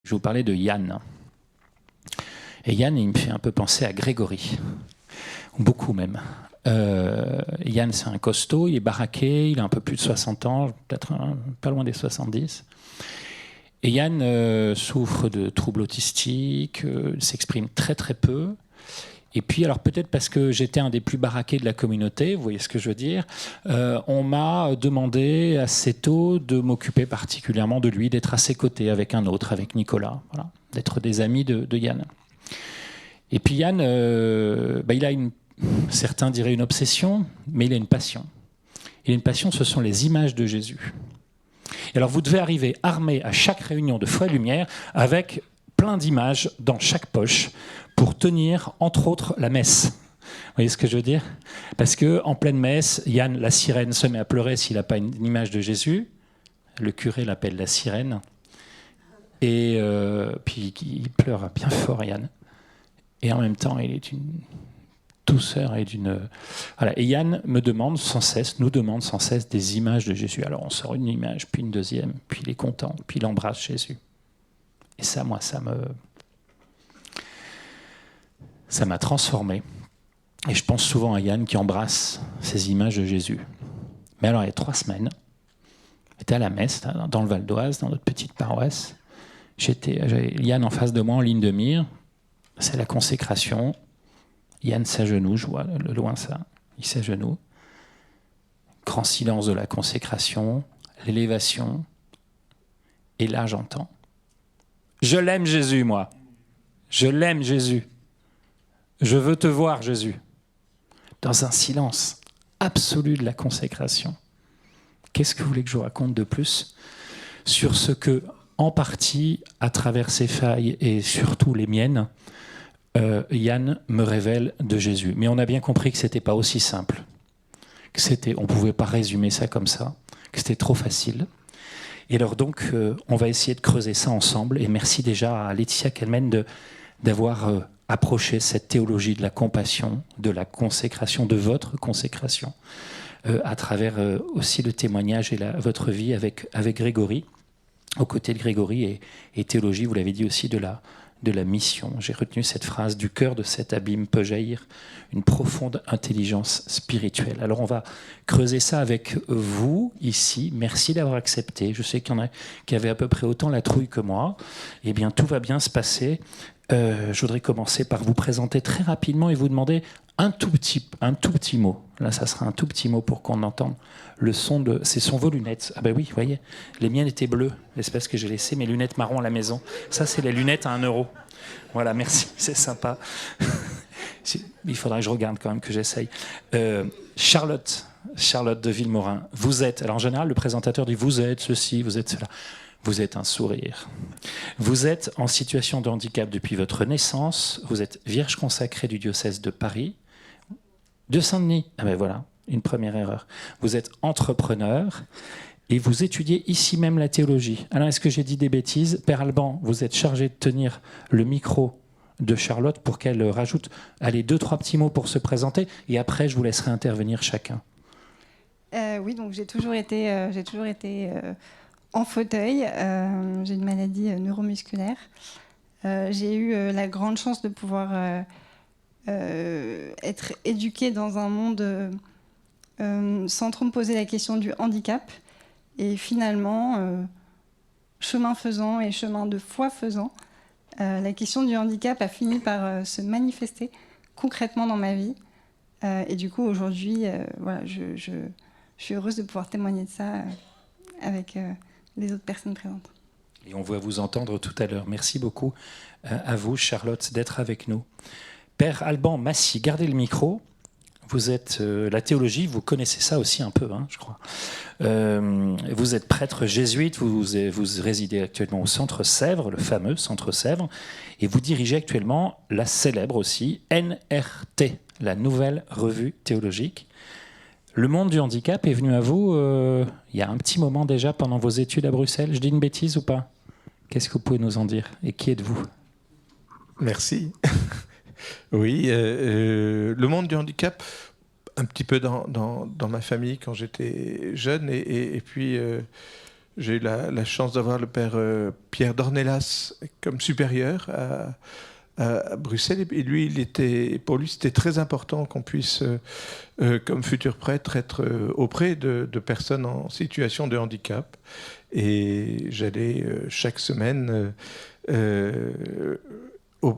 Je vais vous parler de Yann. Et Yann, il me fait un peu penser à Grégory. Beaucoup même. Yann, c'est un costaud, il est baraqué, il a un peu plus de 60 ans, peut-être pas loin des 70. Et Yann souffre de troubles autistiques, s'exprime très très peu. Et puis, alors peut-être parce que j'étais un des plus baraqués de la communauté, vous voyez ce que je veux dire, on m'a demandé assez tôt de m'occuper particulièrement de lui, d'être à ses côtés avec un autre, avec Nicolas, voilà, d'être des amis de Yann. Et puis Yann, il a certains diraient une obsession, mais il a une passion. Il a une passion, ce sont les images de Jésus. Et alors vous devez arriver armé à chaque réunion de Foi et Lumière avec plein d'images dans chaque poche pour tenir, entre autres, la messe. Vous voyez ce que je veux dire ? Parce qu'en pleine messe, Yann, la sirène, se met à pleurer s'il n'a pas une image de Jésus. Le curé l'appelle la sirène. Et puis il pleure bien fort, Yann. Et en même temps, il est d'une douceur et d'une... Voilà. Et Yann nous demande sans cesse des images de Jésus. Alors on sort une image, puis une deuxième, puis il est content, puis il embrasse Jésus. Et ça, moi, ça m'a transformé. Et je pense souvent à Yann qui embrasse ces images de Jésus. Mais alors, il y a 3 semaines, j'étais à la messe, dans le Val d'Oise, dans notre petite paroisse. J'avais Yann en face de moi, en ligne de mire. C'est la consécration. Yann s'agenouille, je vois loin ça. Il s'agenouille. Grand silence de la consécration, l'élévation. Et là, j'entends. Je l'aime, Jésus, moi. Je l'aime, Jésus. Je veux te voir, Jésus. Dans un silence absolu de la consécration. Qu'est-ce que vous voulez que je vous raconte de plus sur ce que, en partie, à travers ses failles et surtout les miennes, Yann me révèle de Jésus. Mais on a bien compris que ce n'était pas aussi simple. On ne pouvait pas résumer ça comme ça, que c'était trop facile. Et alors donc, on va essayer de creuser ça ensemble. Et merci déjà à Laetitia Kelmen d'avoir approché cette théologie de la compassion, de la consécration, de votre consécration, à travers aussi le témoignage et votre vie avec Grégory, aux côtés de Grégory, et théologie, vous l'avez dit aussi, de la mission. J'ai retenu cette phrase: du cœur de cet abîme peut jaillir une profonde intelligence spirituelle. Alors on va creuser ça avec vous ici. Merci d'avoir accepté. Je sais qu'il y en a qui avaient à peu près autant la trouille que moi. Eh bien, tout va bien se passer. Je voudrais commencer par vous présenter très rapidement et vous demander un tout petit mot. Là, ça sera un tout petit mot pour qu'on entende le son de... Ce sont vos lunettes. Ah ben oui, vous voyez, les miennes étaient bleues. L'espèce que j'ai laissé mes lunettes marron à la maison. Ça, c'est les lunettes à 1 €. Voilà, merci, c'est sympa. Il faudra que je regarde quand même, que j'essaye. Charlotte de Villemorin, vous êtes... Alors en général, le présentateur dit vous êtes ceci, vous êtes cela. Vous êtes un sourire. Vous êtes en situation de handicap depuis votre naissance. Vous êtes vierge consacrée du diocèse de Paris. De Saint-Denis. Ah ben voilà, une première erreur. Vous êtes entrepreneur et vous étudiez ici même la théologie. Alors, est-ce que j'ai dit des bêtises ? Père Alban, vous êtes chargé de tenir le micro de Charlotte pour qu'elle rajoute 2-3 petits mots pour se présenter, et après, je vous laisserai intervenir chacun. Oui, donc j'ai toujours été en fauteuil. J'ai une maladie neuromusculaire. J'ai eu la grande chance de pouvoir être éduquée dans un monde sans trop me poser la question du handicap. Et finalement, chemin faisant et chemin de foi faisant, la question du handicap a fini par se manifester concrètement dans ma vie. Et du coup, aujourd'hui, voilà, je suis heureuse de pouvoir témoigner de ça avec les autres personnes présentes. Et on va vous entendre tout à l'heure. Merci beaucoup à vous, Charlotte, d'être avec nous. Père Alban Massy, gardez le micro. Vous êtes la théologie, vous connaissez ça aussi un peu, je crois. Vous êtes prêtre jésuite, vous résidez actuellement au Centre Sèvres, le fameux Centre Sèvres, et vous dirigez actuellement la célèbre aussi NRT, la Nouvelle Revue Théologique. Le monde du handicap est venu à vous il y a un petit moment déjà pendant vos études à Bruxelles. Je dis une bêtise ou pas ? Qu'est-ce que vous pouvez nous en dire ? Et qui êtes-vous ? Merci. Oui, le monde du handicap, un petit peu dans ma famille quand j'étais jeune, et puis J'ai eu la chance d'avoir le père Pierre Dornelas comme supérieur à Bruxelles. Et lui, pour lui, c'était très important qu'on puisse, comme futur prêtre, être auprès de personnes en situation de handicap. Et j'allais chaque semaine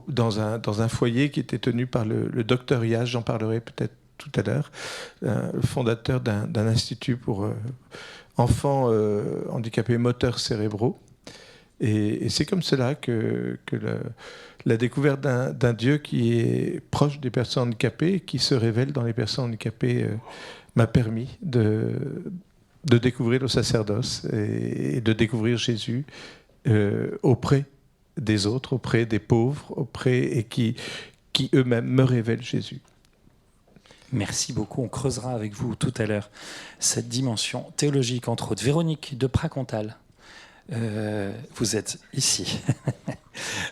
dans un foyer qui était tenu par le docteur Iaz, j'en parlerai peut-être tout à l'heure, le fondateur d'un institut pour enfants handicapés moteurs cérébraux. Et c'est comme cela que la découverte d'un Dieu qui est proche des personnes handicapées, qui se révèle dans les personnes handicapées, m'a permis de découvrir le sacerdoce et de découvrir Jésus auprès des autres, auprès des pauvres, et qui eux-mêmes me révèlent Jésus. Merci beaucoup. On creusera avec vous tout à l'heure cette dimension théologique, entre autres. Véronique de Pracontal, vous êtes ici.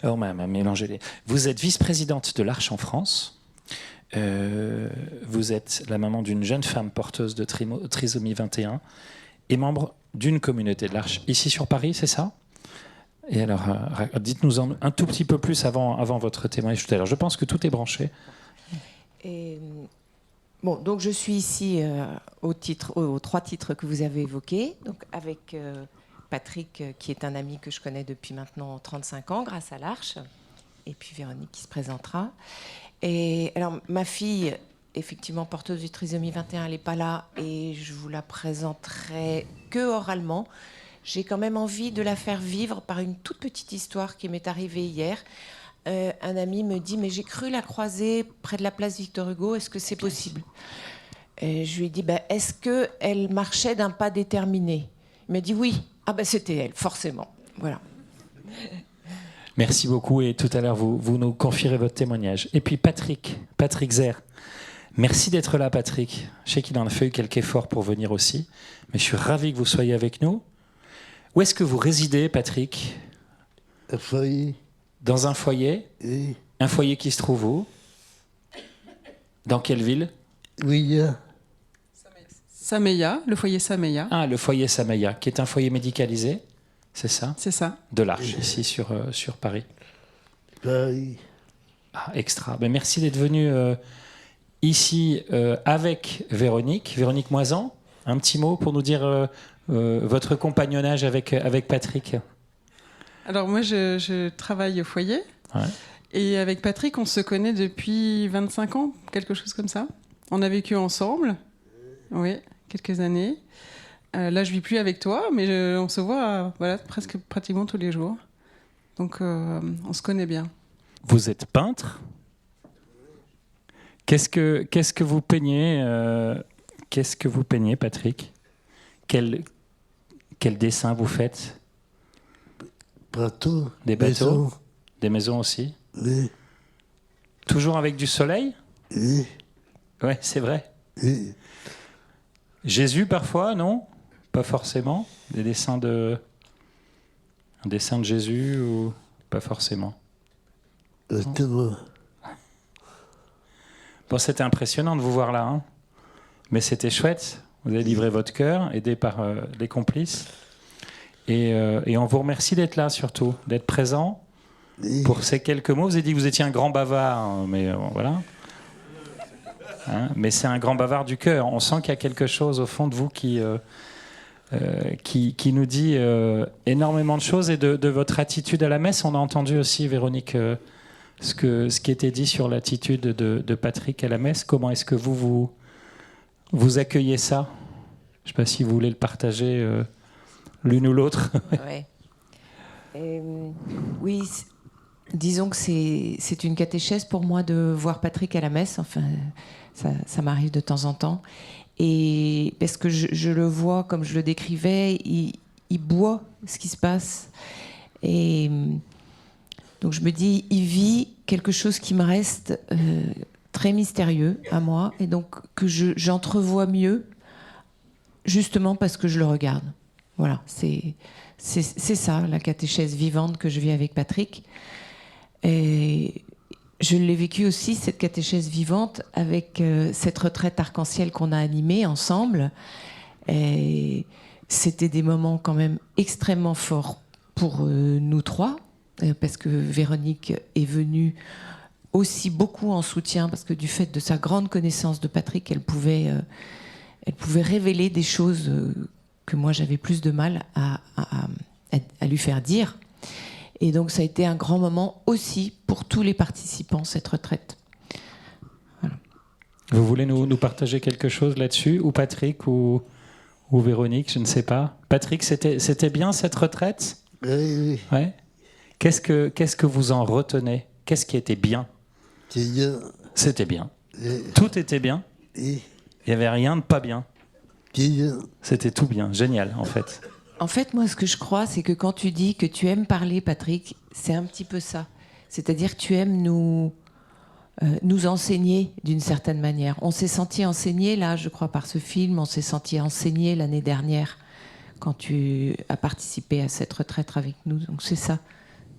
On m'a mélangé les... Vous êtes vice-présidente de l'Arche en France. Vous êtes la maman d'une jeune femme porteuse de trisomie 21 et membre d'une communauté de l'Arche ici sur Paris, c'est ça ? Et alors, dites-nous un tout petit peu plus avant votre témoignage tout à l'heure. Je pense que tout est branché. Bon, donc je suis ici aux 3 titres que vous avez évoqués, donc avec Patrick, qui est un ami que je connais depuis maintenant 35 ans, grâce à l'Arche, et puis Véronique qui se présentera. Et alors, ma fille, effectivement porteuse de trisomie 21, elle n'est pas là, et je vous la présenterai que oralement. J'ai quand même envie de la faire vivre par une toute petite histoire qui m'est arrivée hier. Un ami me dit « Mais j'ai cru la croiser près de la place Victor Hugo, est-ce que c'est possible ?» Et je lui ai dit « Est-ce qu'elle marchait d'un pas déterminé ?» Il m'a dit « Oui. » Ah c'était elle, forcément. Voilà. Merci beaucoup. Et tout à l'heure, vous nous confierez votre témoignage. Et puis Patrick Zer. Merci d'être là, Patrick. Je sais qu'il en a fait quelques efforts pour venir aussi, mais je suis ravi que vous soyez avec nous. Où est-ce que vous résidez, Patrick ? Un foyer. Dans un foyer ? Oui. Un foyer qui se trouve où ? Dans quelle ville ? Oui. Sameya, le foyer Sameya. Ah, le foyer Sameya, qui est un foyer médicalisé, c'est ça ? C'est ça. De l'Arche, ici sur Paris. Paris. Ah, extra. Ben, merci d'être venu ici avec Véronique Moisan. Un petit mot pour nous dire votre compagnonnage avec Patrick. Alors moi, je travaille au foyer. Ouais. Et avec Patrick, on se connaît depuis 25 ans, quelque chose comme ça. On a vécu ensemble, oui, quelques années. Là, je ne vis plus avec toi, mais on se voit pratiquement tous les jours. Donc, on se connaît bien. Vous êtes peintre ? Qu'est-ce que vous peignez Patrick ? Quel dessin vous faites ? Bateau. Des bateaux ? Maison. Des maisons aussi ? Oui. Toujours avec du soleil ? Oui. Oui, c'est vrai. Oui. Jésus parfois, non ? Pas forcément. Un dessin de Jésus ou pas forcément ? Bon, c'était impressionnant de vous voir là, hein, mais c'était chouette. Vous avez livré votre cœur, aidé par les complices. Et on vous remercie d'être là, surtout, d'être présent pour ces quelques mots. Vous avez dit que vous étiez un grand bavard, hein, mais voilà. Hein, mais c'est un grand bavard du cœur. On sent qu'il y a quelque chose au fond de vous qui nous dit énormément de choses. Et de votre attitude à la messe, on a entendu aussi, Véronique, ce qui était dit sur l'attitude de Patrick à la messe. Comment est-ce que vous accueillez ça ? Je ne sais pas si vous voulez le partager l'une ou l'autre. Ouais. Oui, disons que c'est une catéchèse pour moi de voir Patrick à la messe. Enfin, ça m'arrive de temps en temps. Et parce que je le vois, comme je le décrivais, il boit ce qui se passe. Et donc je me dis, il vit quelque chose qui me reste très mystérieux à moi, et donc que j'entrevois mieux, justement parce que je le regarde. Voilà, c'est ça, la catéchèse vivante que je vis avec Patrick. Et je l'ai vécu aussi, cette catéchèse vivante, avec cette retraite arc-en-ciel qu'on a animée ensemble. Et c'était des moments quand même extrêmement forts pour nous trois, parce que Véronique est venue aussi beaucoup en soutien, parce que du fait de sa grande connaissance de Patrick, elle pouvait révéler des choses que moi j'avais plus de mal à lui faire dire. Et donc ça a été un grand moment aussi pour tous les participants, cette retraite. Voilà. Vous voulez nous partager quelque chose là-dessus, ou Patrick ou Véronique, je ne sais pas. Patrick, c'était bien cette retraite? Oui. Ouais. Qu'est-ce que vous en retenez? Qu'est-ce qui était bien? C'est bien. C'était bien. Et, Tout était bien. et, Il n'y avait rien de pas bien. c'est bien. C'était tout bien. Génial, en fait. En fait, moi, ce que je crois, c'est que quand tu dis que tu aimes parler, Patrick, c'est un petit peu ça. C'est-à-dire que tu aimes nous enseigner d'une certaine manière. On s'est senti enseigner, là, je crois, par ce film. On s'est senti enseigner l'année dernière quand tu as participé à cette retraite avec nous. Donc c'est ça.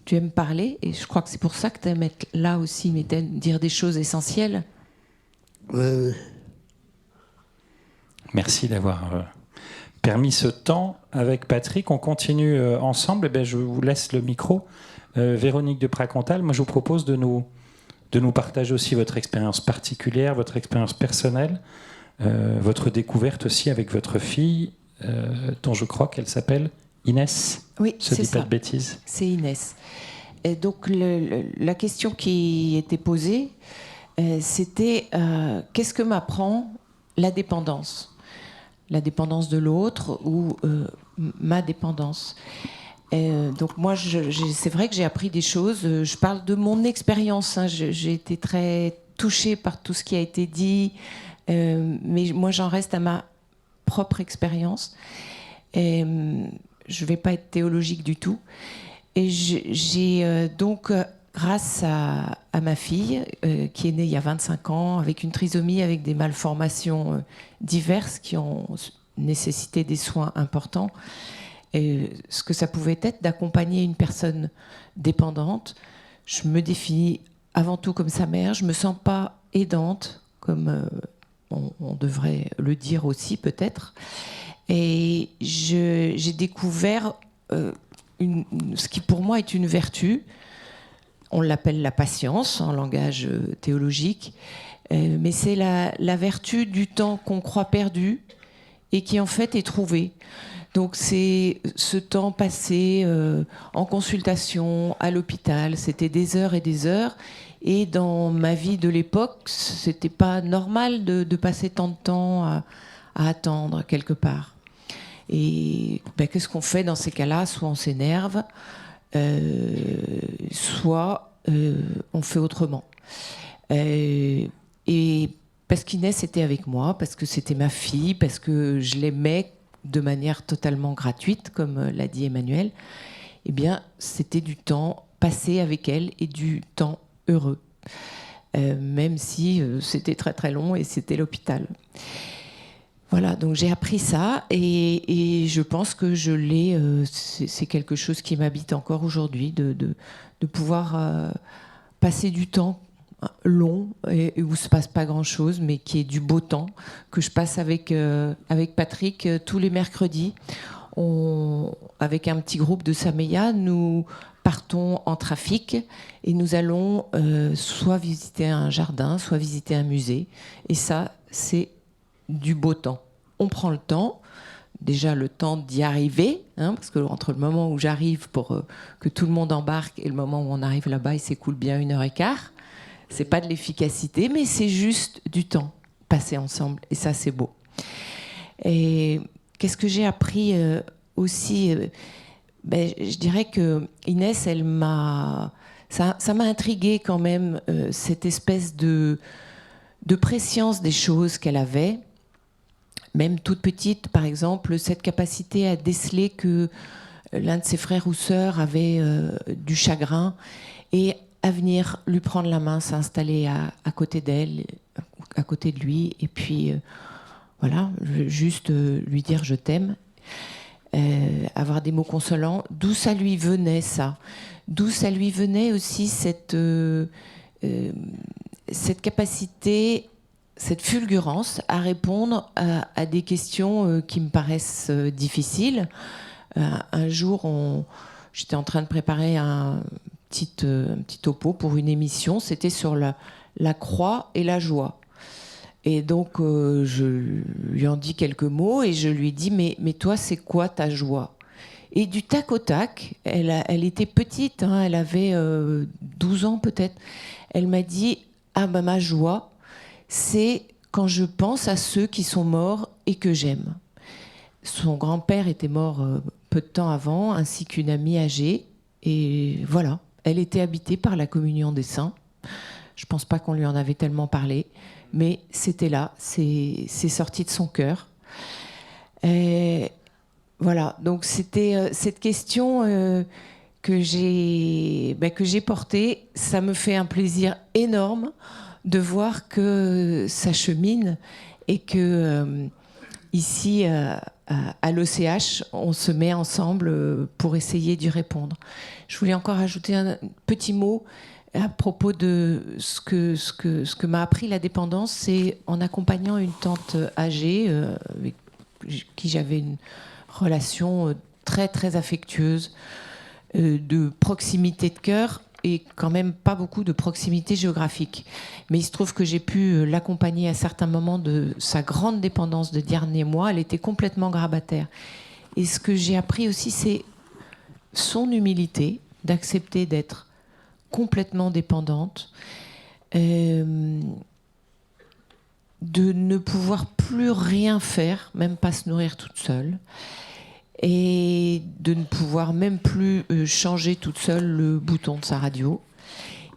Tu aimes parler, et je crois que c'est pour ça que tu aimes être là aussi, mais dire des choses essentielles. Ouais. Merci d'avoir permis ce temps avec Patrick. On continue ensemble. Eh bien, je vous laisse le micro. Véronique de Pracontal, moi je vous propose de nous partager aussi votre expérience particulière, votre expérience personnelle, votre découverte aussi avec votre fille, dont je crois qu'elle s'appelle Inès. Oui, Je c'est dis pas ça. de bêtises. C'est Inès. Et donc la question qui était posée, c'était qu'est-ce que m'apprend la dépendance de l'autre ou ma dépendance. Donc moi, c'est vrai que j'ai appris des choses. Je parle de mon expérience. Hein. J'ai été très touchée par tout ce qui a été dit, mais moi, j'en reste à ma propre expérience. Et je ne vais pas être théologique du tout. Et j'ai donc, grâce à ma fille, qui est née il y a 25 ans, avec une trisomie, avec des malformations diverses qui ont nécessité des soins importants, et ce que ça pouvait être d'accompagner une personne dépendante. Je me définis avant tout comme sa mère. Je ne me sens pas aidante, comme on devrait le dire aussi peut-être. Et j'ai découvert ce qui pour moi est une vertu. On l'appelle la patience en langage théologique, mais c'est la vertu du temps qu'on croit perdu et qui en fait est trouvé. Donc c'est ce temps passé en consultation, à l'hôpital, c'était des heures et des heures. Et dans ma vie de l'époque, c'était pas normal de passer tant de temps à attendre quelque part. Et qu'est-ce qu'on fait dans ces cas-là? Soit on s'énerve, soit on fait autrement. Et parce qu'Inès était avec moi, parce que c'était ma fille, parce que je l'aimais de manière totalement gratuite, comme l'a dit Emmanuel, eh bien, c'était du temps passé avec elle et du temps heureux, même si c'était très très long et c'était l'hôpital. Voilà, donc j'ai appris ça et je pense que je l'ai. C'est quelque chose qui m'habite encore aujourd'hui, de pouvoir passer du temps long et où il ne se passe pas grand-chose, mais qui est du beau temps, que je passe avec Patrick tous les mercredis. Avec un petit groupe de Sameya, nous partons en trafic et nous allons soit visiter un jardin, soit visiter un musée. Et ça, c'est du beau temps. On prend le temps, déjà le temps d'y arriver, hein, parce que entre le moment où j'arrive pour que tout le monde embarque et le moment où on arrive là-bas, il s'écoule bien 1h15. C'est pas de l'efficacité, mais c'est juste du temps passé ensemble. Et ça, c'est beau. Et qu'est-ce que j'ai appris aussi je dirais que Inès, ça m'a intriguée quand même, cette espèce de préscience des choses qu'elle avait. Même toute petite, par exemple, cette capacité à déceler que l'un de ses frères ou sœurs avait du chagrin et à venir lui prendre la main, s'installer à côté d'elle, à côté de lui, et puis voilà, juste lui dire je t'aime, avoir des mots consolants. D'où ça lui venait ça? D'où ça lui venait aussi cette capacité cette fulgurance à répondre à des questions qui me paraissent difficiles. Un jour, j'étais en train de préparer un petit topo pour une émission. C'était sur la croix et la joie. Et donc, je lui en dis quelques mots et je lui dis, mais toi, c'est quoi ta joie ? Et du tac au tac, elle était petite, hein, elle avait 12 ans peut-être. Elle m'a dit, ma joie, c'est quand je pense à ceux qui sont morts et que j'aime. Son grand-père était mort peu de temps avant, ainsi qu'une amie âgée. Et voilà, elle était habitée par la communion des saints. Je ne pense pas qu'on lui en avait tellement parlé, mais c'était là, c'est sorti de son cœur. Et voilà, donc c'était cette question que j'ai portée. Ça me fait un plaisir énorme de voir que ça chemine et que ici, à l'OCH, on se met ensemble pour essayer d'y répondre. Je voulais encore ajouter un petit mot à propos de ce que m'a appris la dépendance. C'est en accompagnant une tante âgée avec qui j'avais une relation très très affectueuse, de proximité de cœur et quand même pas beaucoup de proximité géographique. Mais il se trouve que j'ai pu l'accompagner à certains moments de sa grande dépendance de derniers mois. Elle était complètement grabataire. Et ce que j'ai appris aussi, c'est son humilité d'accepter d'être complètement dépendante, de ne pouvoir plus rien faire, même pas se nourrir toute seule, et de ne pouvoir même plus changer toute seule le bouton de sa radio.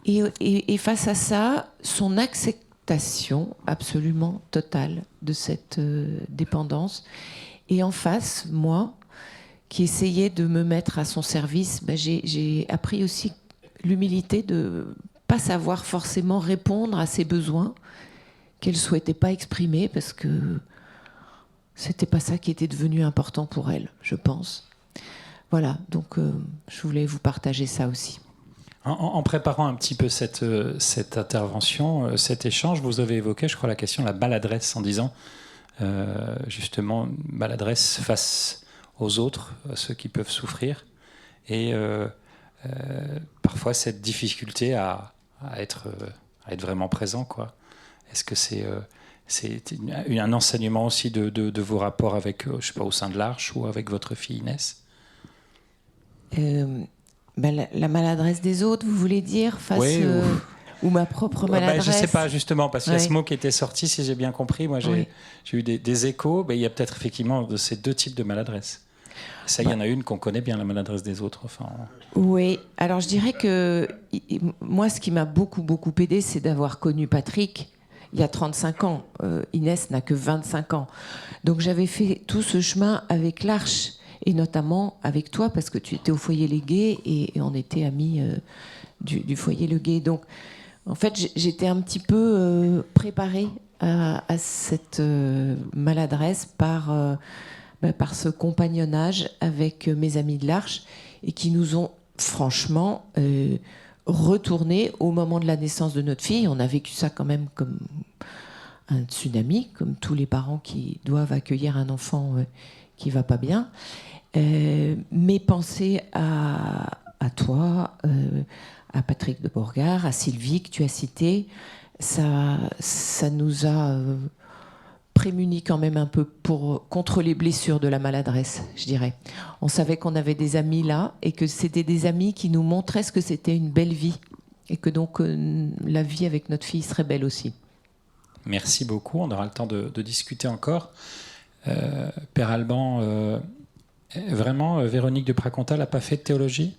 Et face à ça, son acceptation absolument totale de cette dépendance. Et en face, moi, qui essayais de me mettre à son service, j'ai appris aussi l'humilité de ne pas savoir forcément répondre à ses besoins qu'elle ne souhaitait pas exprimer parce que c'était pas ça qui était devenu important pour elle, je pense. Voilà, donc je voulais vous partager ça aussi. En préparant un petit peu cette intervention, cet échange, vous avez évoqué, je crois, la question de la maladresse en disant justement maladresse face aux autres, à ceux qui peuvent souffrir, et parfois cette difficulté à être vraiment présent, quoi. Est-ce que c'est un enseignement aussi de vos rapports avec, je sais pas, au sein de l'Arche ou avec votre fille Inès? La maladresse des autres, vous voulez dire, face oui, ou ma propre maladresse? Je ne sais pas, justement, parce qu'il y a ce mot qui était sorti, si j'ai bien compris. Moi, j'ai eu des échos. Il y a peut-être effectivement de ces deux types de maladresse. Ça, il y en a une qu'on connaît bien, la maladresse des autres. Enfin... Oui, alors je dirais que moi, ce qui m'a beaucoup aidé, c'est d'avoir connu Patrick il y a 35 ans. Inès n'a que 25 ans. Donc j'avais fait tout ce chemin avec l'Arche, et notamment avec toi, parce que tu étais au foyer Les Gués, et on était amis du foyer Le Gué. Donc, en fait, j'étais un petit peu préparée à cette maladresse par ce compagnonnage avec mes amis de l'Arche, et qui nous ont franchement retournés au moment de la naissance de notre fille. On a vécu ça quand même comme un tsunami, comme tous les parents qui doivent accueillir un enfant qui ne va pas bien. Mais penser à toi, à Patrick de Bourgard, à Sylvie que tu as cité, ça nous a prémunis quand même un peu contre les blessures de la maladresse, je dirais. On savait qu'on avait des amis là et que c'était des amis qui nous montraient ce que c'était une belle vie et que donc la vie avec notre fille serait belle aussi. Merci beaucoup, on aura le temps de discuter encore. Père Alban, vraiment, Véronique de Pracontal n'a pas fait de théologie?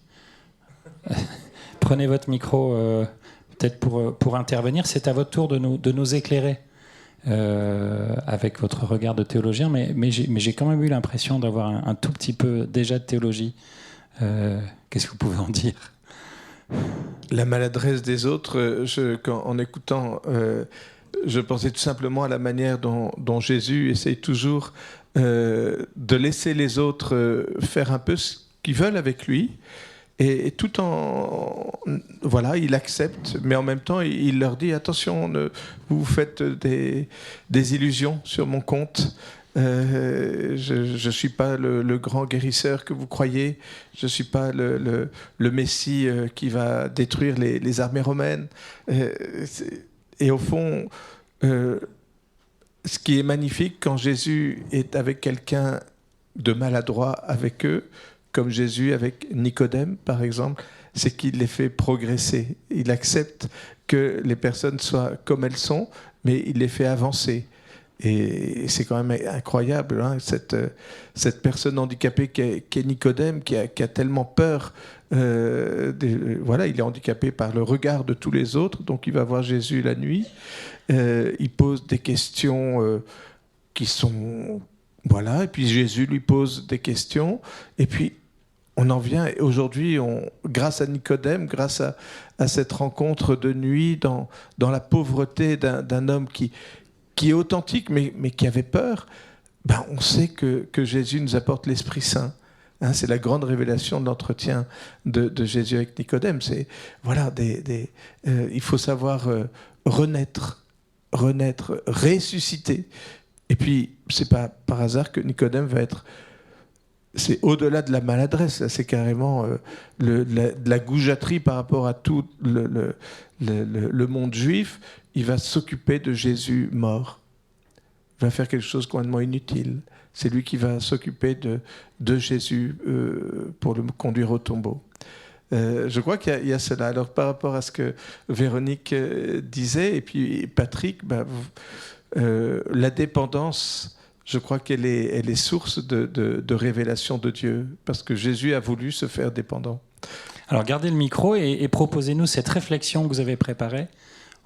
Prenez votre micro peut-être pour intervenir. C'est à votre tour de nous éclairer avec votre regard de théologien, mais j'ai quand même eu l'impression d'avoir un tout petit peu déjà de théologie. Qu'est-ce que vous pouvez en dire? La maladresse des autres, en écoutant, je pensais tout simplement à la manière dont Jésus essaye toujours de laisser les autres faire un peu ce qu'ils veulent avec lui, Et tout en... Voilà, il accepte, mais en même temps, il leur dit, attention, vous vous faites des illusions sur mon compte. Je ne suis pas le grand guérisseur que vous croyez. Je ne suis pas le Messie qui va détruire les armées romaines. Et au fond, ce qui est magnifique quand Jésus est avec quelqu'un de maladroit avec eux, comme Jésus avec Nicodème, par exemple, c'est qu'il les fait progresser. Il accepte que les personnes soient comme elles sont, mais il les fait avancer. Et c'est quand même incroyable, hein, cette personne handicapée qu'est Nicodème, qui a tellement peur. Voilà, il est handicapé par le regard de tous les autres, donc il va voir Jésus la nuit. Il pose des questions qui sont... Voilà, et puis Jésus lui pose des questions, et puis on en vient, aujourd'hui, grâce à Nicodème, grâce à cette rencontre de nuit dans la pauvreté d'un homme qui est authentique, mais qui avait peur, ben on sait que Jésus nous apporte l'Esprit Saint. Hein, c'est la grande révélation de l'entretien de Jésus avec Nicodème. C'est, voilà, il faut savoir renaître, ressusciter. Et puis, c'est pas par hasard que Nicodème va être... C'est au-delà de la maladresse, c'est carrément de la goujaterie par rapport à tout le monde juif. Il va s'occuper de Jésus mort. Il va faire quelque chose de complètement inutile. C'est lui qui va s'occuper de Jésus pour le conduire au tombeau. Je crois qu'il y a cela. Alors, par rapport à ce que Véronique disait, et puis Patrick, la dépendance... Je crois qu'elle est source de révélation de Dieu, parce que Jésus a voulu se faire dépendant. Alors gardez le micro et proposez-nous cette réflexion que vous avez préparée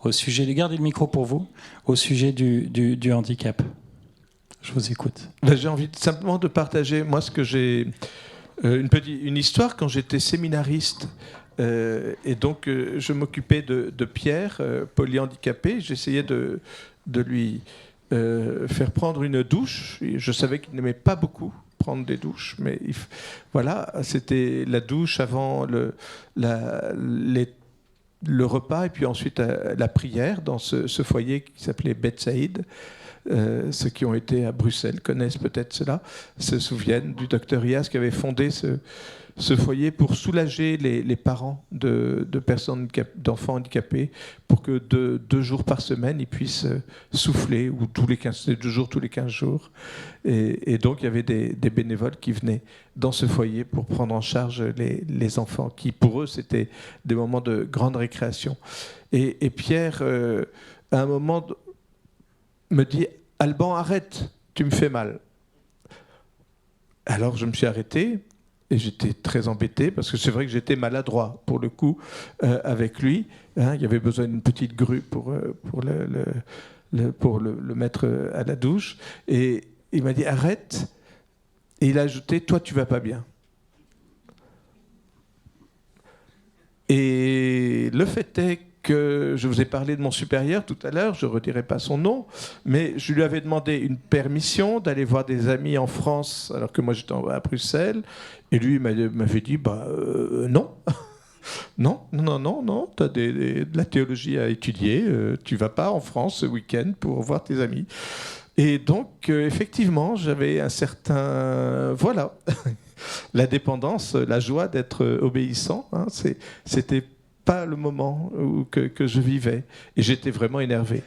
au sujet, gardez le micro pour vous, au sujet du handicap. Je vous écoute. J'ai envie simplement de partager, moi, ce que j'ai... une histoire quand j'étais séminariste. Et donc, je m'occupais de Pierre, polyhandicapé. J'essayais de lui... faire prendre une douche. Je savais qu'il n'aimait pas beaucoup prendre des douches, mais voilà, c'était la douche avant le repas, et puis ensuite la prière dans ce foyer qui s'appelait Bethsaïde. Ceux qui ont été à Bruxelles connaissent peut-être cela, se souviennent du docteur Ias qui avait fondé ce foyer pour soulager les parents de personnes, d'enfants handicapés, pour que 2 jours par semaine, ils puissent souffler, ou tous les 15 jours. Et donc, il y avait des bénévoles qui venaient dans ce foyer pour prendre en charge les enfants, qui, pour eux, c'était des moments de grande récréation. Et Pierre, à un moment, me dit « Alban, arrête, tu me fais mal ». Alors, je me suis arrêté. Et j'étais très embêté, parce que c'est vrai que j'étais maladroit, pour le coup, avec lui. Hein, il y avait besoin d'une petite grue pour le mettre à la douche. Et il m'a dit « Arrête ». Et il a ajouté « Toi, tu vas pas bien ». Et le fait est que je vous ai parlé de mon supérieur tout à l'heure, je ne redirai pas son nom, mais je lui avais demandé une permission d'aller voir des amis en France, alors que moi j'étais à Bruxelles, et lui m'avait dit non. non, tu as de la théologie à étudier, tu ne vas pas en France ce week-end pour voir tes amis. Et donc, effectivement, j'avais un certain... Voilà, la dépendance, la joie d'être obéissant, hein, c'était pas le moment que je vivais. Et j'étais vraiment énervé.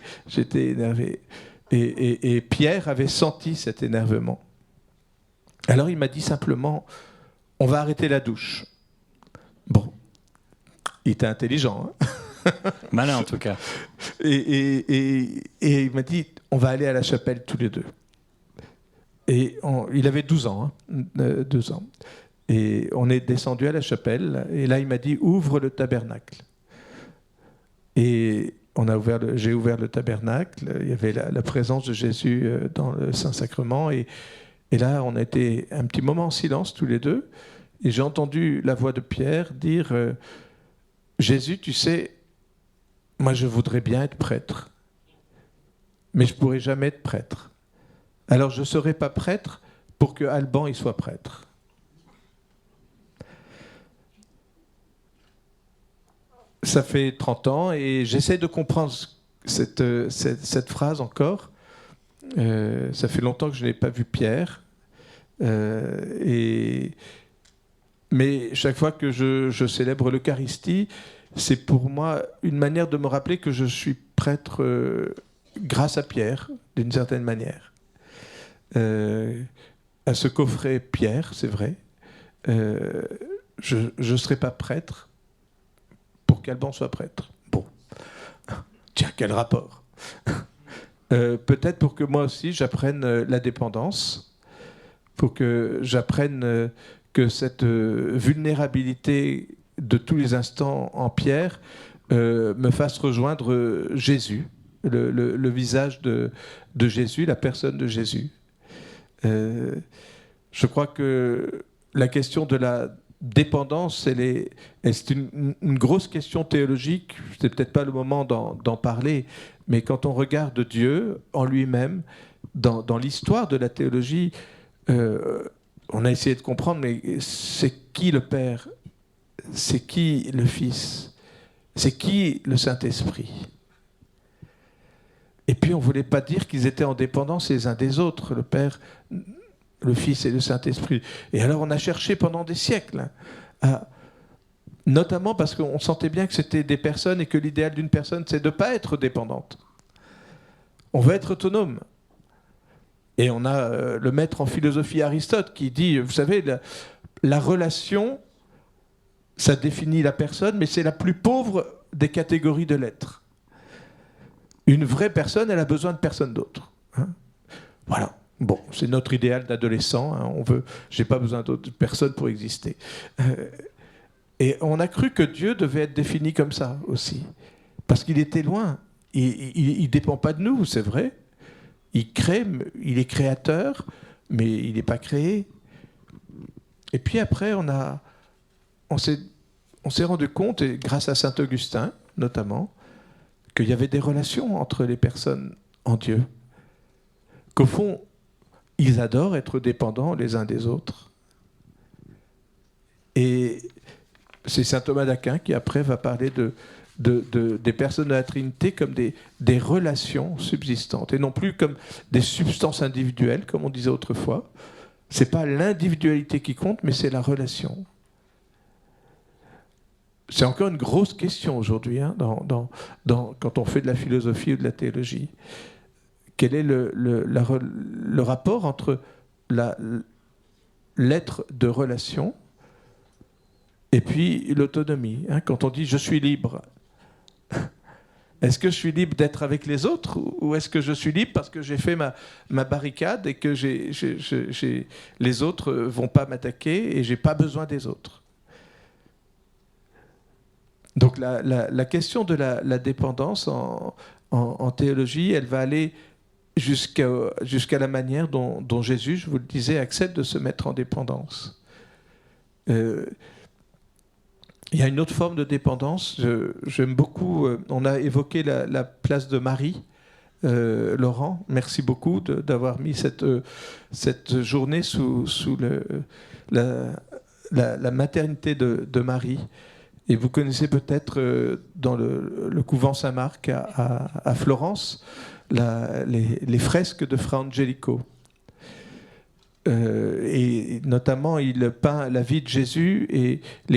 Et Pierre avait senti cet énervement. Alors il m'a dit simplement, on va arrêter la douche. Bon, il était intelligent. Hein. Malin en tout cas. Et il m'a dit, on va aller à la chapelle tous les deux. Et il avait 12 ans. Hein, 2 ans. Et on est descendu à la chapelle, et là il m'a dit « Ouvre le tabernacle ». Et j'ai ouvert le tabernacle, il y avait la présence de Jésus dans le Saint-Sacrement, et là on a été un petit moment en silence tous les deux, et j'ai entendu la voix de Pierre dire « Jésus, tu sais, moi je voudrais bien être prêtre, mais je ne pourrai jamais être prêtre. Alors je ne serai pas prêtre, pour que Alban il soit prêtre. ça fait 30 ans et j'essaie de comprendre cette phrase encore. Ça fait longtemps que je n'ai pas vu Pierre. Mais chaque fois que je célèbre l'Eucharistie, c'est pour moi une manière de me rappeler que je suis prêtre grâce à Pierre, d'une certaine manière. À ce coffret Pierre, c'est vrai. Je ne serai pas prêtre pour qu'Alban soit prêtre. Bon, tiens, quel rapport. Peut-être pour que moi aussi j'apprenne la dépendance, pour que j'apprenne que cette vulnérabilité de tous les instants en Pierre me fasse rejoindre Jésus, le visage de Jésus, la personne de Jésus. Je crois que la question de la dépendance, c'est une grosse question théologique. C'est peut-être pas le moment d'en parler, mais quand on regarde Dieu en lui-même, dans l'histoire de la théologie, on a essayé de comprendre, mais c'est qui le Père? C'est qui le Fils? C'est qui le Saint-Esprit? Et puis on ne voulait pas dire qu'ils étaient en dépendance les uns des autres, le Père, le Fils et le Saint-Esprit. Et alors on a cherché pendant des siècles, notamment parce qu'on sentait bien que c'était des personnes et que l'idéal d'une personne, c'est de ne pas être dépendante. On veut être autonome. Et on a le maître en philosophie Aristote qui dit, vous savez, la relation, ça définit la personne, mais c'est la plus pauvre des catégories de l'être. Une vraie personne, elle a besoin de personne d'autre. Hein. Voilà. Bon, c'est notre idéal d'adolescent. Hein. J'ai pas besoin d'autre personne pour exister. Et on a cru que Dieu devait être défini comme ça aussi, parce qu'il était loin. Il dépend pas de nous, c'est vrai. Il crée, il est créateur, mais il n'est pas créé. Et puis après, on s'est rendu compte, et grâce à saint Augustin notamment, qu'il y avait des relations entre les personnes en Dieu. Qu'au fond, ils adorent être dépendants les uns des autres. Et c'est saint Thomas d'Aquin qui après va parler des personnes de la Trinité comme des relations subsistantes, et non plus comme des substances individuelles, comme on disait autrefois. Ce n'est pas l'individualité qui compte, mais c'est la relation. C'est encore une grosse question aujourd'hui, hein, quand on fait de la philosophie ou de la théologie. Quel est le rapport entre l'être de relation et puis l'autonomie, hein, quand on dit « je suis libre », est-ce que je suis libre d'être avec les autres, ou est-ce que je suis libre parce que j'ai fait ma barricade et que les autres ne vont pas m'attaquer et je n'ai pas besoin des autres? Donc la question de la dépendance en théologie, elle va aller jusqu'à la manière dont Jésus, je vous le disais, accepte de se mettre en dépendance. Il y a une autre forme de dépendance. J'aime beaucoup. On a évoqué la place de Marie. Laurent, merci beaucoup d'avoir mis cette journée sous la maternité de Marie. Et vous connaissez peut-être dans le couvent Saint-Marc à Florence les fresques de Fra Angelico. Et notamment, il peint la vie de Jésus, et dans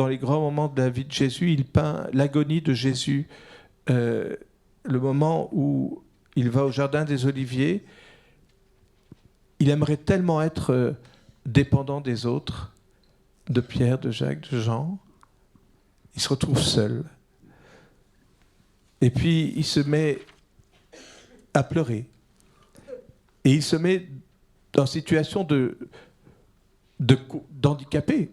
les grands moments de la vie de Jésus, il peint l'agonie de Jésus, le moment où il va au jardin des Oliviers. Il aimerait tellement être dépendant des autres, de Pierre, de Jacques, de Jean. Il se retrouve seul. Et puis, il se met à pleurer. Et il se met dans une situation d'handicapé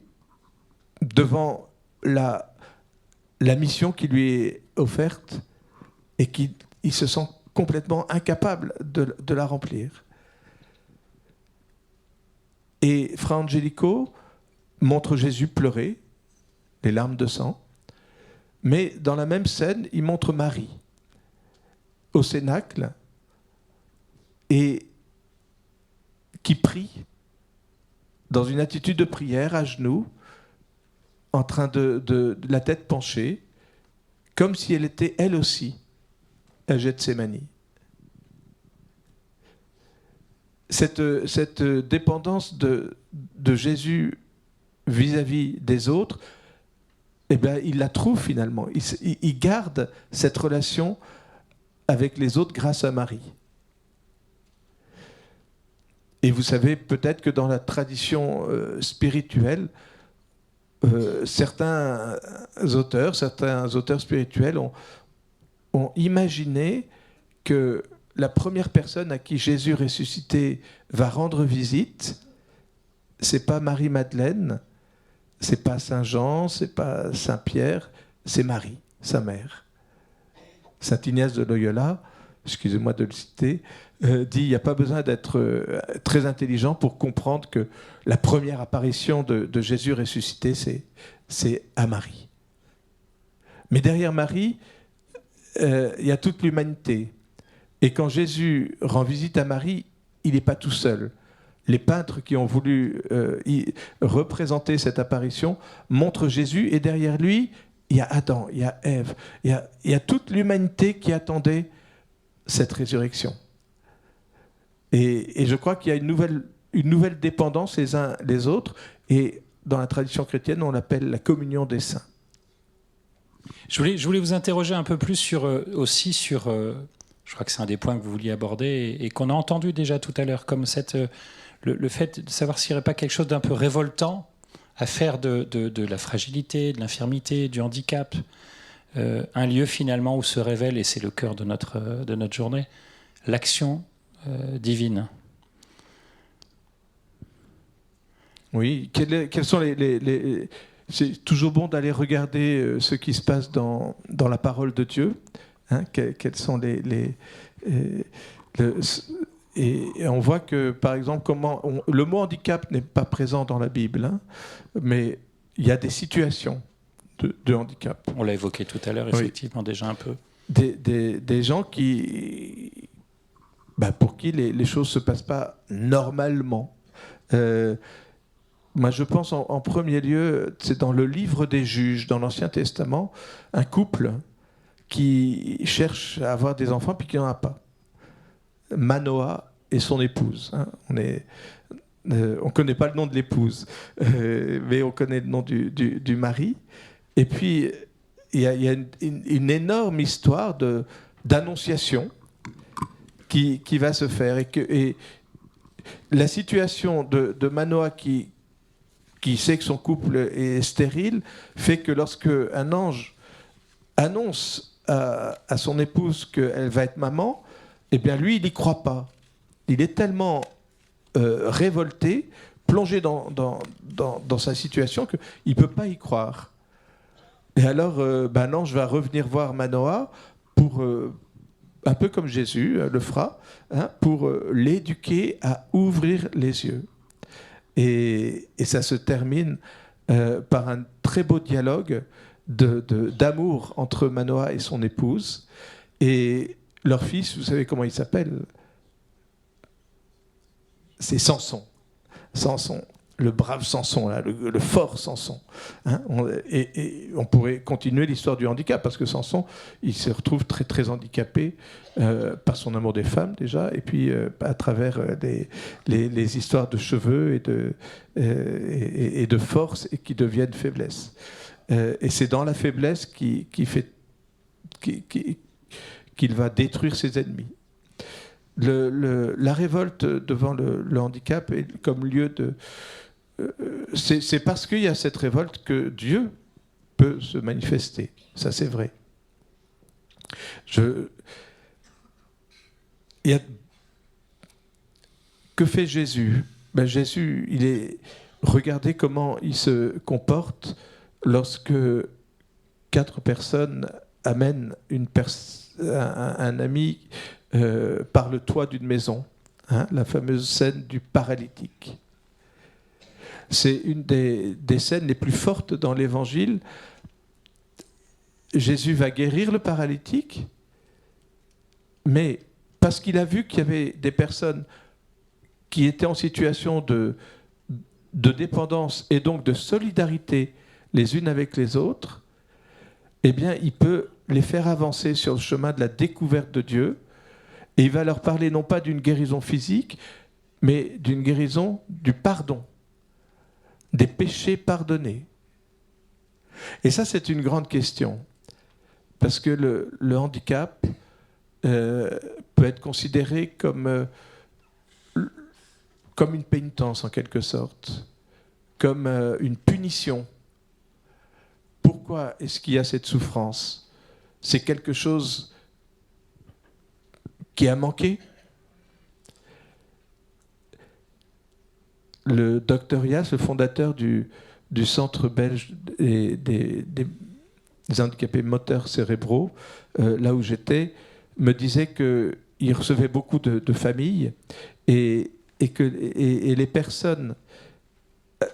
devant la mission qui lui est offerte, et il se sent complètement incapable de la remplir. Et Fra Angelico montre Jésus pleurer, les larmes de sang, mais dans la même scène, il montre Marie au cénacle, et qui prie dans une attitude de prière, à genoux, en train de la tête penchée, comme si elle était elle aussi à Gethsémani. Cette dépendance de Jésus vis-à-vis des autres, eh bien, il la trouve finalement. Il garde cette relation avec les autres grâce à Marie. Et vous savez peut-être que dans la tradition spirituelle, certains auteurs spirituels ont imaginé que la première personne à qui Jésus ressuscité va rendre visite, c'est pas Marie-Madeleine, c'est pas Saint-Jean, c'est pas Saint-Pierre, c'est Marie, sa mère. Saint Ignace de Loyola, excusez-moi de le citer, dit il n'y a pas besoin d'être très intelligent pour comprendre que la première apparition de Jésus ressuscité, c'est à Marie. Mais derrière Marie, il y a toute l'humanité. Et quand Jésus rend visite à Marie, il n'est pas tout seul. Les peintres qui ont voulu représenter cette apparition montrent Jésus, et derrière lui, il y a Adam, il y a Ève, il y a toute l'humanité qui attendait cette résurrection. Et je crois qu'il y a une nouvelle dépendance les uns les autres, et dans la tradition chrétienne, on l'appelle la communion des saints. Je voulais vous interroger un peu plus sur, je crois que c'est un des points que vous vouliez aborder et qu'on a entendu déjà tout à l'heure, comme le fait de savoir s'il n'y aurait pas quelque chose d'un peu révoltant à faire de la fragilité, de l'infirmité, du handicap, un lieu finalement où se révèle, et c'est le cœur de notre journée, l'action divine. Oui, quels sont c'est toujours bon d'aller regarder ce qui se passe dans la parole de Dieu. Hein, quels sont et on voit que, par exemple, le mot handicap n'est pas présent dans la Bible, hein, mais il y a des situations de handicap. On l'a évoqué tout à l'heure, effectivement, déjà un peu. Des gens pour qui les choses ne se passent pas normalement. Moi, je pense en premier lieu, c'est dans le livre des Juges, dans l'Ancien Testament, un couple qui cherche à avoir des enfants puis qui n'en a pas. Manoah et son épouse. Hein. On ne connaît pas le nom de l'épouse, mais on connaît le nom du mari. Et puis, il y a une énorme histoire d'annonciation qui va se faire. Et la situation de Manoah qui sait que son couple est stérile fait que lorsque un ange annonce à son épouse qu'elle va être maman, eh bien lui, il n'y croit pas. Il est tellement révolté, plongé dans sa situation qu'il ne peut pas y croire. Et alors, l'ange va revenir voir Manoah pour, un peu comme Jésus le fera, hein, pour l'éduquer à ouvrir les yeux. Et ça se termine par un très beau dialogue d'amour entre Manoah et son épouse. Et leur fils, vous savez comment il s'appelle ? C'est Samson. Samson, le brave Samson, là, le fort Samson. Hein, et on pourrait continuer l'histoire du handicap, parce que Samson, il se retrouve très, très handicapé par son amour des femmes, déjà, et puis à travers les histoires de cheveux et de force, et qui deviennent faiblesse. Et c'est dans la faiblesse qu'il va détruire ses ennemis. La révolte devant le handicap est comme lieu de... c'est parce qu'il y a cette révolte que Dieu peut se manifester. Ça, c'est vrai. Que fait Jésus ? Jésus, regardez comment il se comporte lorsque 4 personnes amènent un ami par le toit d'une maison, hein, la fameuse scène du paralytique. C'est une des scènes les plus fortes dans l'Évangile. Jésus va guérir le paralytique, mais parce qu'il a vu qu'il y avait des personnes qui étaient en situation de dépendance et donc de solidarité les unes avec les autres, eh bien, il peut les faire avancer sur le chemin de la découverte de Dieu, et il va leur parler non pas d'une guérison physique, mais d'une guérison du pardon, des péchés pardonnés. Et ça, c'est une grande question, parce que le handicap peut être considéré comme une pénitence en quelque sorte, comme une punition. Pourquoi est-ce qu'il y a cette souffrance? C'est quelque chose qui a manqué? Le docteur Yass, le fondateur du Centre belge des handicapés moteurs cérébraux, là où j'étais, me disait qu'il recevait beaucoup de familles et les personnes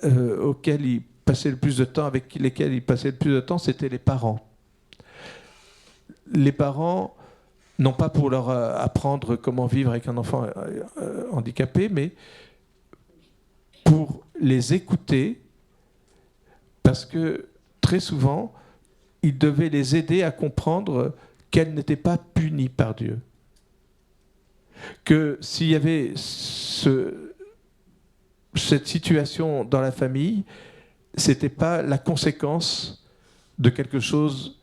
auxquelles il passait le plus de temps, avec lesquelles il passait le plus de temps, c'était les parents. Les parents, non pas pour leur apprendre comment vivre avec un enfant handicapé, mais pour les écouter, parce que très souvent, il devait les aider à comprendre qu'elles n'étaient pas punies par Dieu. Que s'il y avait cette situation dans la famille, ce n'était pas la conséquence de quelque chose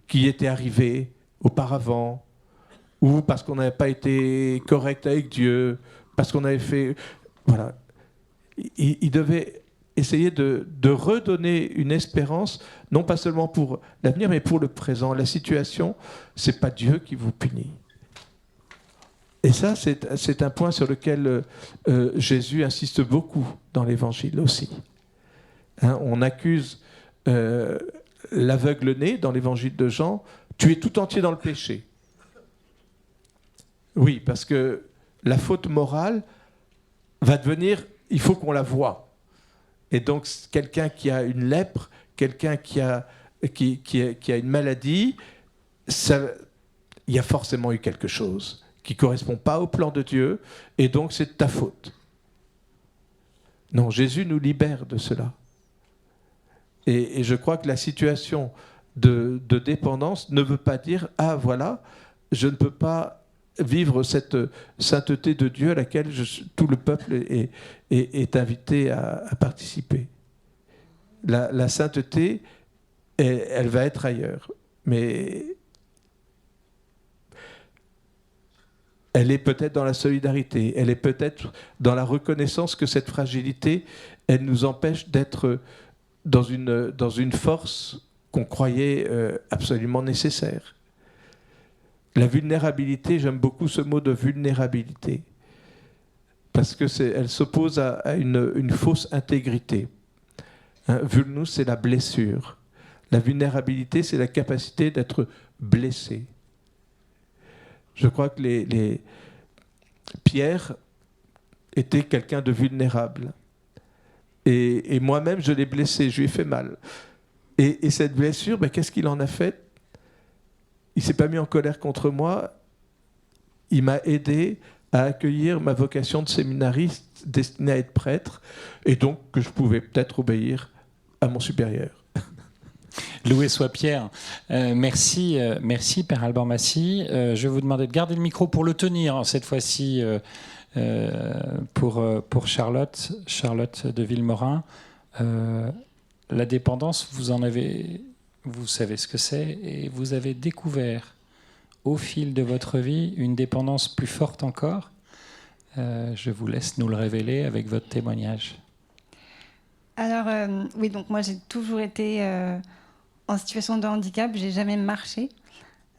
qui était arrivé auparavant, ou parce qu'on n'avait pas été correct avec Dieu, parce qu'on avait fait... Voilà. Il devait essayer de redonner une espérance, non pas seulement pour l'avenir, mais pour le présent. La situation, ce n'est pas Dieu qui vous punit. Et ça, c'est un point sur lequel Jésus insiste beaucoup dans l'Évangile aussi. Hein, on accuse l'aveugle-né dans l'Évangile de Jean, tu es tout entier dans le péché. Oui, parce que la faute morale va devenir, il faut qu'on la voie. Et donc, quelqu'un qui a une lèpre, quelqu'un qui a une maladie, il y a forcément eu quelque chose qui ne correspond pas au plan de Dieu, et donc c'est de ta faute. Non, Jésus nous libère de cela. Et je crois que la situation de dépendance ne veut pas dire « Ah, voilà, je ne peux pas vivre cette sainteté de Dieu à laquelle tout le peuple est invité à participer. » La sainteté, elle va être ailleurs. Mais elle est peut-être dans la solidarité, elle est peut-être dans la reconnaissance que cette fragilité, elle nous empêche d'être dans une force qu'on croyait absolument nécessaire. La vulnérabilité, j'aime beaucoup ce mot de vulnérabilité, parce qu'elle s'oppose à une fausse intégrité. Hein, vulnus, c'est la blessure. La vulnérabilité, c'est la capacité d'être blessé. Je crois que Pierre était quelqu'un de vulnérable. Et moi-même, je l'ai blessé, je lui ai fait mal. Et cette blessure, qu'est-ce qu'il en a fait? Il ne s'est pas mis en colère contre moi. Il m'a aidé à accueillir ma vocation de séminariste destinée à être prêtre, et donc que je pouvais peut-être obéir à mon supérieur. Loué soit Pierre. Merci, Père Alban Massy. Je vais vous demander de garder le micro pour le tenir, cette fois-ci, pour Charlotte de Villemorin. La dépendance, vous savez ce que c'est, et vous avez découvert au fil de votre vie une dépendance plus forte encore. Je vous laisse nous le révéler avec votre témoignage. Alors, oui, donc moi j'ai toujours été en situation de handicap, j'ai jamais marché.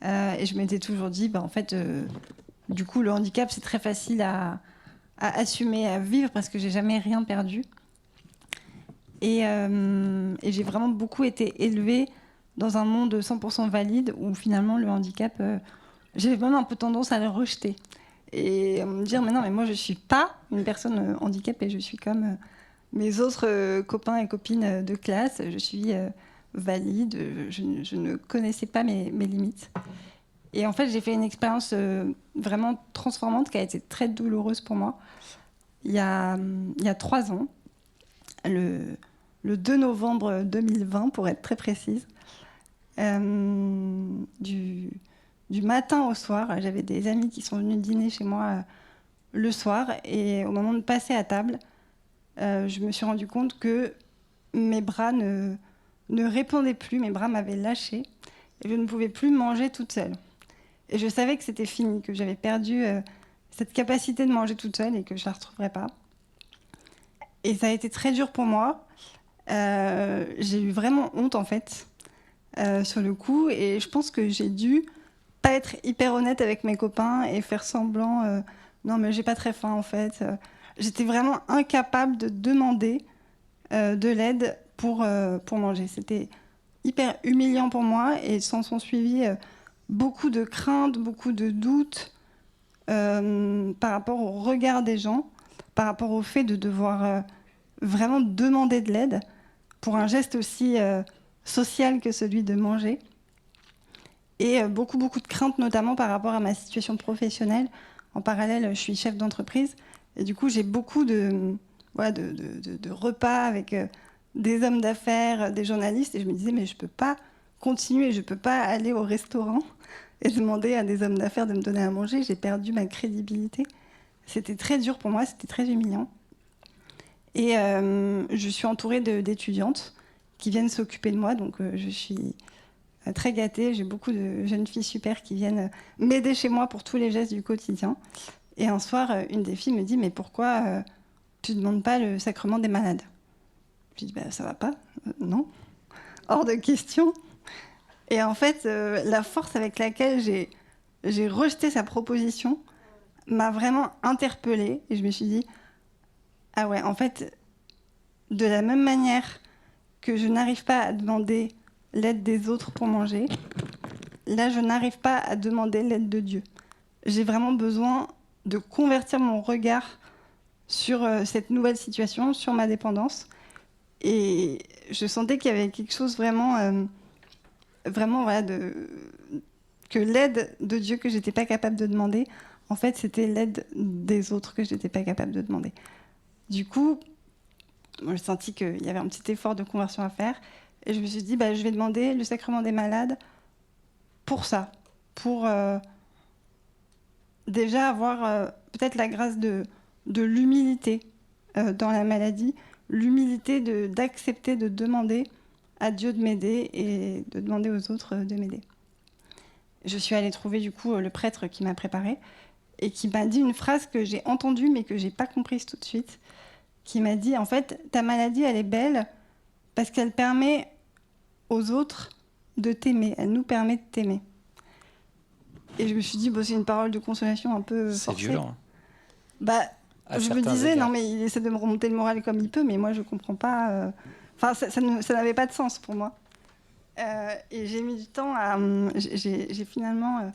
Et je m'étais toujours dit, en fait, du coup, le handicap, c'est très facile à assumer, à vivre, parce que j'ai jamais rien perdu. Et j'ai vraiment beaucoup été élevée dans un monde 100% valide, où finalement, le handicap, j'avais même un peu tendance à le rejeter. Et me dire, mais non, mais moi, je ne suis pas une personne handicapée, je suis comme mes autres copains et copines de classe, je suis valide, je ne connaissais pas mes limites. Et en fait, j'ai fait une expérience vraiment transformante qui a été très douloureuse pour moi. Il y a 3 ans, le 2 novembre 2020, pour être très précise, du matin au soir. J'avais des amis qui sont venus dîner chez moi le soir, et au moment de passer à table, je me suis rendu compte que mes bras ne répondaient plus, mes bras m'avaient lâché, et je ne pouvais plus manger toute seule. Et je savais que c'était fini, que j'avais perdu cette capacité de manger toute seule et que je ne la retrouverais pas. Et ça a été très dur pour moi. J'ai eu vraiment honte, en fait, sur le coup, et je pense que j'ai dû pas être hyper honnête avec mes copains et faire semblant non mais j'ai pas très faim en fait. J'étais vraiment incapable de demander de l'aide pour manger. C'était hyper humiliant pour moi, et s'en sont suivis beaucoup de craintes, beaucoup de doutes par rapport au regard des gens, par rapport au fait de devoir vraiment demander de l'aide pour un geste aussi social que celui de manger. Et beaucoup de craintes, notamment par rapport à ma situation professionnelle. En parallèle, je suis chef d'entreprise, et du coup, j'ai beaucoup de repas avec des hommes d'affaires, des journalistes, et je me disais, mais je ne peux pas continuer, je ne peux pas aller au restaurant et demander à des hommes d'affaires de me donner à manger. J'ai perdu ma crédibilité. C'était très dur pour moi, c'était très humiliant. Et je suis entourée d'étudiantes qui viennent s'occuper de moi, donc je suis très gâtée. J'ai beaucoup de jeunes filles super qui viennent m'aider chez moi pour tous les gestes du quotidien. Et un soir, une des filles me dit, mais pourquoi tu ne demandes pas le sacrement des malades? Je dis, ça va pas, non, hors de question. Et en fait, la force avec laquelle j'ai rejeté sa proposition m'a vraiment interpellée, et je me suis dit, ah ouais, en fait, de la même manière que je n'arrive pas à demander l'aide des autres pour manger, là, je n'arrive pas à demander l'aide de Dieu. J'ai vraiment besoin de convertir mon regard sur cette nouvelle situation, sur ma dépendance. Et je sentais qu'il y avait quelque chose vraiment voilà, que l'aide de Dieu que je n'étais pas capable de demander, en fait, c'était l'aide des autres que je n'étais pas capable de demander. Du coup, moi, j'ai senti qu'il y avait un petit effort de conversion à faire. Et je me suis dit, je vais demander le sacrement des malades pour ça, pour déjà avoir peut-être la grâce de l'humilité dans la maladie, l'humilité d'accepter de demander à Dieu de m'aider et de demander aux autres de m'aider. Je suis allée trouver du coup le prêtre qui m'a préparée et qui m'a dit une phrase que j'ai entendue mais que j'ai pas comprise tout de suite, qui m'a dit, en fait, ta maladie, elle est belle parce qu'elle permet aux autres de t'aimer, elle nous permet de t'aimer. Et je me suis dit, c'est une parole de consolation un peu forcée. C'est violent. Je me disais, non mais il essaie de me remonter le moral comme il peut, mais moi je comprends pas. Enfin, ça n'avait pas de sens pour moi. Et j'ai mis du temps à... J'ai finalement,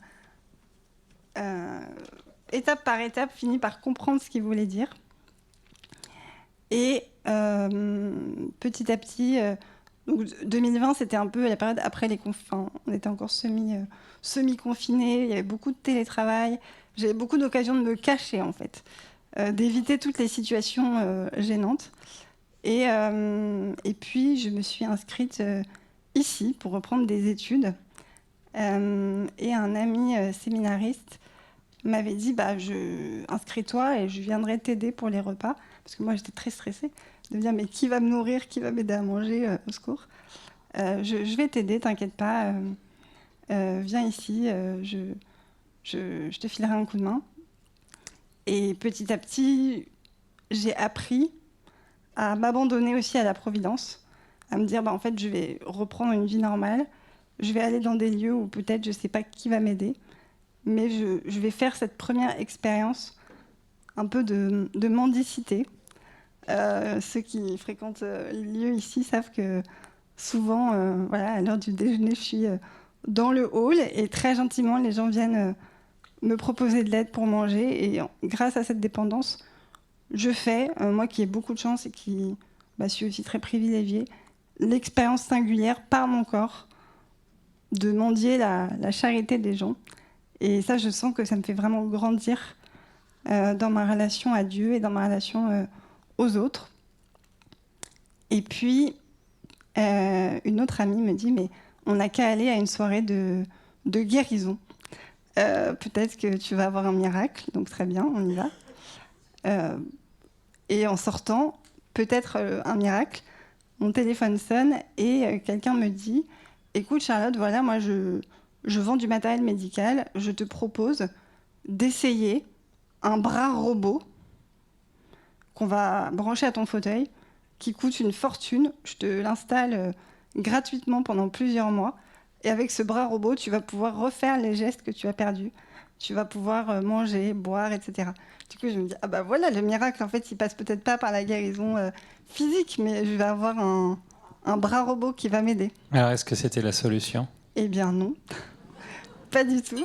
étape par étape, fini par comprendre ce qu'il voulait dire. Et petit à petit, donc 2020, c'était un peu la période après les confinements. On était encore semi-confinés, il y avait beaucoup de télétravail. J'avais beaucoup d'occasions de me cacher, en fait, d'éviter toutes les situations gênantes. Et puis, je me suis inscrite ici pour reprendre des études. Et un ami séminariste m'avait dit, inscris-toi et je viendrai t'aider pour les repas. Parce que moi, j'étais très stressée de me dire, mais qui va me nourrir, qui va m'aider à manger, au secours. Je vais t'aider, t'inquiète pas. Viens ici, je te filerai un coup de main. Et petit à petit, j'ai appris à m'abandonner aussi à la providence, à me dire, en fait, je vais reprendre une vie normale. Je vais aller dans des lieux où peut-être je ne sais pas qui va m'aider, mais je vais faire cette première expérience un peu de mendicité. Ceux qui fréquentent les lieux ici savent que souvent, à l'heure du déjeuner, je suis dans le hall et très gentiment, les gens viennent me proposer de l'aide pour manger. Et grâce à cette dépendance, je fais, moi qui ai beaucoup de chance et qui suis aussi très privilégiée, l'expérience singulière par mon corps de mendier la charité des gens. Et ça, je sens que ça me fait vraiment grandir dans ma relation à Dieu et dans ma relation aux autres. Et puis, une autre amie me dit, mais on n'a qu'à aller à une soirée de guérison. Peut-être que tu vas avoir un miracle, donc très bien, on y va. Et en sortant, peut-être un miracle, mon téléphone sonne et quelqu'un me dit « Écoute Charlotte, voilà, moi je vends du matériel médical, je te propose d'essayer un bras robot qu'on va brancher à ton fauteuil, qui coûte une fortune. Je te l'installe gratuitement pendant plusieurs mois. Et avec ce bras robot, tu vas pouvoir refaire les gestes que tu as perdus. Tu vas pouvoir manger, boire, etc. » Du coup, je me dis, ah bah voilà, le miracle, en fait, il passe peut-être pas par la guérison physique, mais je vais avoir un bras robot qui va m'aider. Alors, est-ce que c'était la solution ? Eh bien non, pas du tout.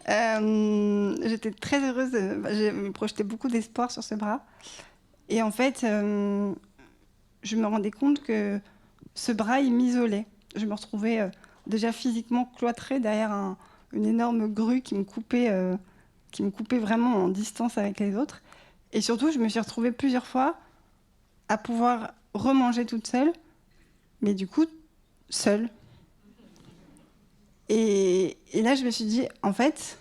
J'étais très heureuse, je me projetais beaucoup d'espoir sur ce bras. Et en fait, je me rendais compte que ce bras, il m'isolait. Je me retrouvais déjà physiquement cloîtrée derrière une énorme grue qui me coupait vraiment en distance avec les autres. Et surtout, je me suis retrouvée plusieurs fois à pouvoir remanger toute seule, mais du coup, seule. Et là, je me suis dit, en fait,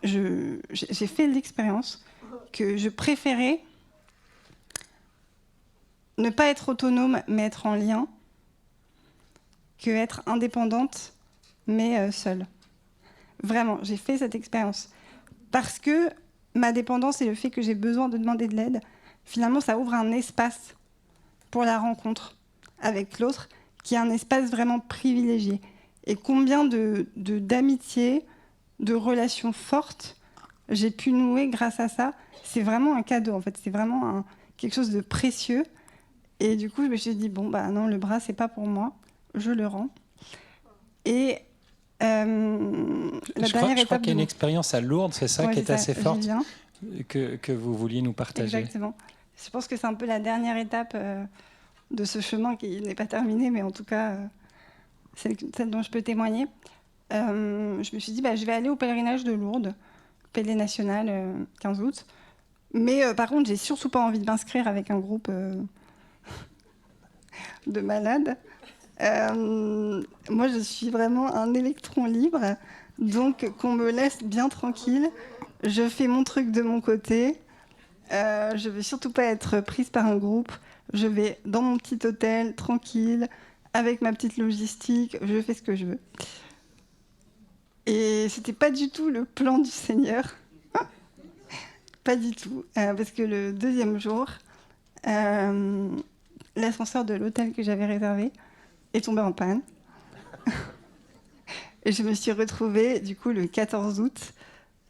j'ai fait l'expérience que je préférais ne pas être autonome, mais être en lien, que être indépendante, mais seule. Vraiment, j'ai fait cette expérience. Parce que ma dépendance et le fait que j'ai besoin de demander de l'aide, finalement, ça ouvre un espace pour la rencontre avec l'autre, qui est un espace vraiment privilégié. Et combien d'amitiés, de relations fortes j'ai pu nouer grâce à ça. C'est vraiment un cadeau, en fait. C'est vraiment quelque chose de précieux. Et du coup, je me suis dit, bon, bah non, le bras, c'est pas pour moi. Je le rends. Et je crois qu'il y a une expérience à Lourdes, c'est ça, qui est assez forte, que vous vouliez nous partager. Exactement. Je pense que c'est un peu la dernière étape de ce chemin qui n'est pas terminé, mais en tout cas, celle dont je peux témoigner. Je me suis dit, je vais aller au pèlerinage de Lourdes, Pélé national, 15 août. Mais par contre, j'ai surtout pas envie de m'inscrire avec un groupe de malades. Moi, je suis vraiment un électron libre, donc qu'on me laisse bien tranquille. Je fais mon truc de mon côté. Je vais surtout pas être prise par un groupe. Je vais dans mon petit hôtel, tranquille, avec ma petite logistique. Je fais ce que je veux. Et c'était pas du tout le plan du Seigneur. Pas du tout. Parce que le deuxième jour, l'ascenseur de l'hôtel que j'avais réservé est tombé en panne. Et je me suis retrouvée, du coup, le 14 août,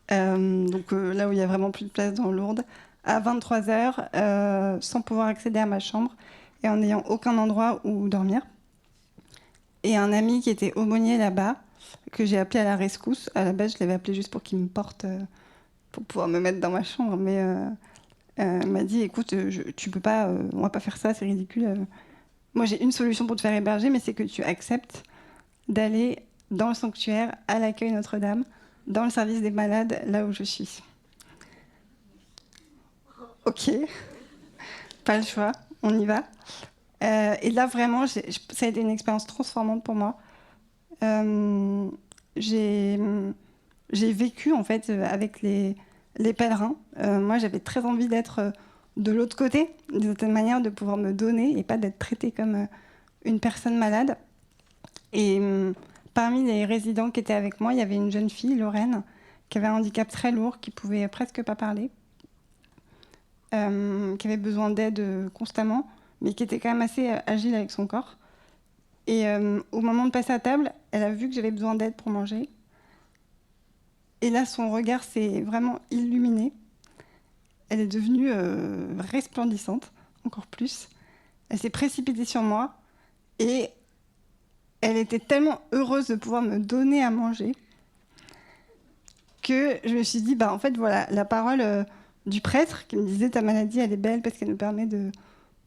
donc là où il n'y a vraiment plus de place dans Lourdes, à 23h, sans pouvoir accéder à ma chambre et en n'ayant aucun endroit où dormir. Et un ami qui était aumônier là-bas, que j'ai appelé à la rescousse. À la base, je l'avais appelé juste pour qu'il me porte, pour pouvoir me mettre dans ma chambre. Mais m'a dit, écoute, tu peux pas, on va pas faire ça, c'est ridicule. Moi, j'ai une solution pour te faire héberger, mais c'est que tu acceptes d'aller dans le sanctuaire, à l'accueil Notre-Dame, dans le service des malades, là où je suis. Ok, pas le choix, on y va. Et là, vraiment, ça a été une expérience transformante pour moi. J'ai vécu, en fait, avec les pèlerins. Moi, j'avais très envie d'être de l'autre côté, d'une certaine manière, de pouvoir me donner et pas d'être traitée comme une personne malade. Et parmi les résidents qui étaient avec moi, il y avait une jeune fille, Lorraine, qui avait un handicap très lourd, qui pouvait presque pas parler, qui avait besoin d'aide constamment, mais qui était quand même assez agile avec son corps. Et au moment de passer à table, elle a vu que j'avais besoin d'aide pour manger. Et là, son regard s'est vraiment illuminé. Elle est devenue resplendissante, encore plus. Elle s'est précipitée sur moi et elle était tellement heureuse de pouvoir me donner à manger que je me suis dit, en fait, voilà, la parole du prêtre qui me disait « ta maladie, elle est belle parce qu'elle nous permet de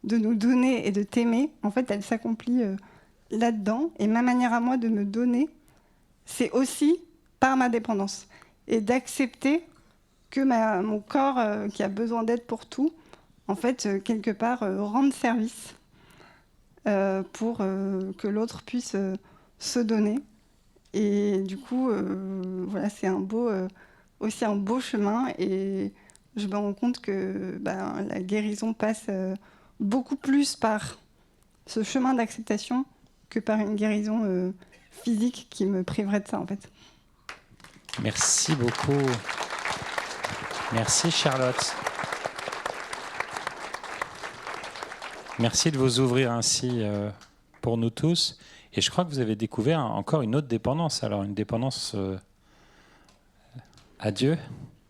nous donner et de t'aimer », en fait, elle s'accomplit là-dedans. Et ma manière à moi de me donner, c'est aussi par ma dépendance. Et d'accepter que mon corps, qui a besoin d'aide pour tout, en fait, quelque part, rende service pour que l'autre puisse se donner. Et du coup, voilà, c'est aussi un beau chemin. Et je me rends compte que la guérison passe beaucoup plus par ce chemin d'acceptation que par une guérison physique qui me priverait de ça, en fait. Merci beaucoup. Merci Charlotte. Merci de vous ouvrir ainsi pour nous tous. Et je crois que vous avez découvert encore une autre dépendance. Alors une dépendance à Dieu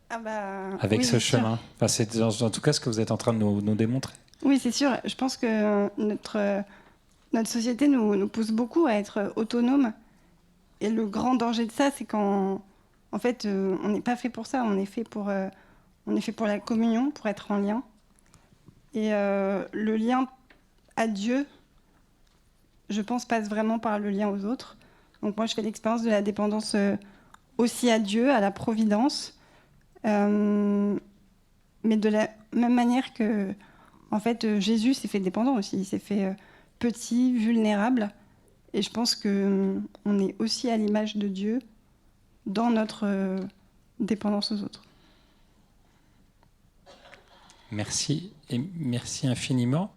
avec oui, ce c'est sûr. chemin. Enfin, c'est en tout cas ce que vous êtes en train de nous démontrer. Oui, c'est sûr. Je pense que notre société nous pousse beaucoup à être autonomes. Et le grand danger de ça, c'est quand, en fait, on n'est pas fait pour ça. On est fait pour la communion, pour être en lien. Et le lien à Dieu, je pense, passe vraiment par le lien aux autres. Donc moi, je fais l'expérience de la dépendance aussi à Dieu, à la providence. Mais de la même manière que, en fait, Jésus s'est fait dépendant aussi. Il s'est fait petit, vulnérable. Et je pense qu'on est aussi à l'image de Dieu dans notre dépendance aux autres. Merci et merci infiniment.